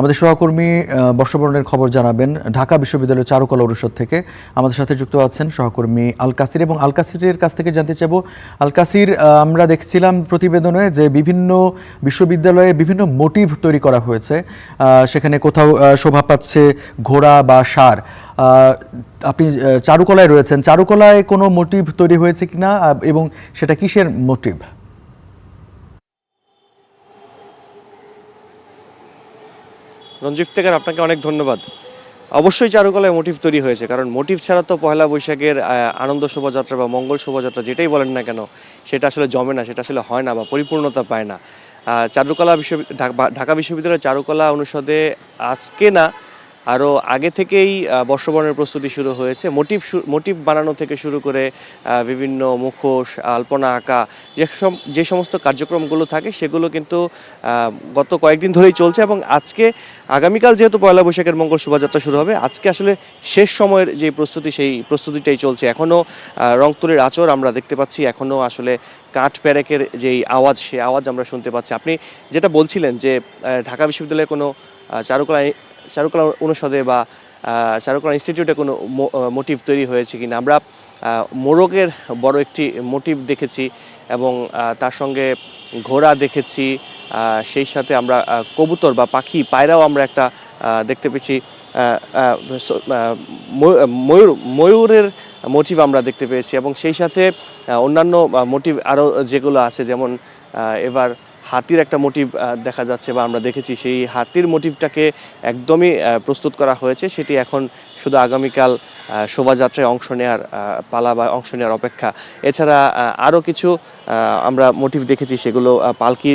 আমাদের সহকর্মী বর্ষবরণের খবর জানাবেন ঢাকা বিশ্ববিদ্যালয়ের চারুকলা অনুষদ থেকে। আমাদের সাথে যুক্ত আছেন সহকর্মী আল কাসির, এবং আল কাসিরের কাছ থেকে জানতে চাইব, আল কাসির, আমরা দেখছিলাম প্রতিবেদনে যে বিভিন্ন বিশ্ববিদ্যালয়ে বিভিন্ন মোটিভ তৈরি করা হয়েছে, সেখানে কোথাও শোভা পাচ্ছে ঘোড়া বা ষাঁড়। আপনি চারুকলায় রয়েছেন, চারুকলায় কোনো মোটিভ তৈরি হয়েছে কিনা এবং সেটা কিসের মোটিভ? রঞ্জিত থেকে আপনাকে অনেক ধন্যবাদ। অবশ্যই চারুকলায় মোটিভ তৈরি হয়েছে, কারণ মোটিভ ছাড়া তো পয়লা বৈশাখের আনন্দ শোভাযাত্রা বা মঙ্গল শোভাযাত্রা যেটাই বলেন না কেন, সেটা আসলে জমে না, সেটা আসলে হয় না বা পরিপূর্ণতা পায় না। চারুকলা ঢাকা বিশ্ববিদ্যালয়ের চারুকলা অনুষদে আজকে না, আরও আগে থেকেই বর্ষবরণের প্রস্তুতি শুরু হয়েছে। মোটিভ বানানো থেকে শুরু করে বিভিন্ন মুখোশ, আলপনা আঁকা, যে সমস্ত কার্যক্রমগুলো থাকে সেগুলো কিন্তু গত কয়েকদিন ধরেই চলছে, এবং আগামীকাল যেহেতু পয়লা বৈশাখের মঙ্গল শোভাযাত্রা শুরু হবে, আজকে আসলে শেষ সময়ের যে প্রস্তুতি, সেই প্রস্তুতিটাই চলছে। এখনও রংতুলির আঁচড় আমরা দেখতে পাচ্ছি, এখনও আসলে কাঠ পেরেকের যেই আওয়াজ, সেই আওয়াজ আমরা শুনতে পাচ্ছি। আপনি যেটা বলছিলেন যে ঢাকা বিশ্ববিদ্যালয়ে কোনো চারুকলা অনুষদে বা চারুকলা ইনস্টিটিউটে কোনো মোটিভ তৈরি হয়েছে কিনা, আমরা মোরগের বড় একটি মোটিভ দেখেছি, এবং তার সঙ্গে ঘোড়া দেখেছি, সেই সাথে আমরা কবুতর বা পাখি, পায়রাও আমরা একটা দেখতে পেয়েছি, ময়ূরের মোটিভ আমরা দেখতে পেয়েছি, এবং সেই সাথে অন্যান্য মোটিভ আরও যেগুলো আছে, যেমন এবার হাতির একটা মোটিভ দেখা যাচ্ছে বা আমরা দেখেছি। সেই হাতির মোটিভটাকে একদমই প্রস্তুত করা হয়েছে, সেটি এখন শুধু আগামীকাল শোভাযাত্রায় অংশ নেওয়ার পালা বা অংশ নেওয়ার অপেক্ষা। এছাড়া আরও কিছু আমরা মোটিভ দেখেছি, সেগুলো পালকি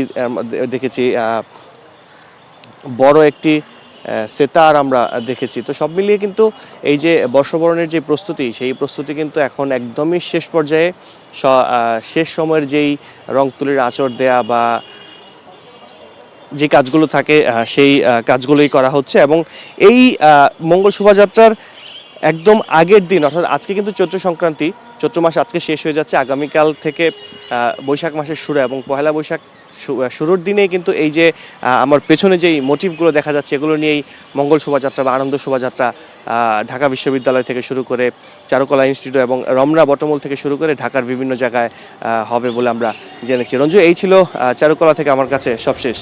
দেখেছি, বড় একটি সেতার আমরা দেখেছি। তো সব মিলিয়ে কিন্তু এই যে বর্ষবরণের যে প্রস্তুতি, সেই প্রস্তুতি কিন্তু এখন একদমই শেষ পর্যায়ে। শেষ সময়ের যেই রং তুলির আঁচড় দেয়া বা যে কাজগুলো থাকে, সেই কাজগুলোই করা হচ্ছে, এবং এই মঙ্গল শোভাযাত্রার একদম আগের দিন, অর্থাৎ আজকে কিন্তু চৈত্র সংক্রান্তি, চৈত্র মাস আজকে শেষ হয়ে যাচ্ছে, আগামীকাল থেকে বৈশাখ মাসের শুরু, এবং পয়লা বৈশাখ শুরুর দিনেই কিন্তু এই যে আমার পেছনে যেই মোটিভগুলো দেখা যাচ্ছে, এগুলো নিয়েই মঙ্গল শোভাযাত্রা বা আনন্দ শোভাযাত্রা ঢাকা বিশ্ববিদ্যালয় থেকে শুরু করে চারুকলা ইনস্টিটিউট এবং রমনা বটমূল থেকে শুরু করে ঢাকার বিভিন্ন জায়গায় হবে বলে আমরা জেনেছি। রঞ্জু, এই ছিল চারুকলা থেকে আমার কাছে সবশেষ।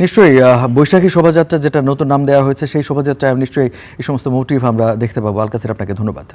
নিশ্চয়ই বৈশাখী শোভাযাত্রা, যেটা নতুন নাম দেওয়া হয়েছে, সেই শোভাযাত্রায় নিশ্চয়ই এই সমস্ত মোটিভ আমরা দেখতে পাবো। আল কাসির, আপনাকে ধন্যবাদ।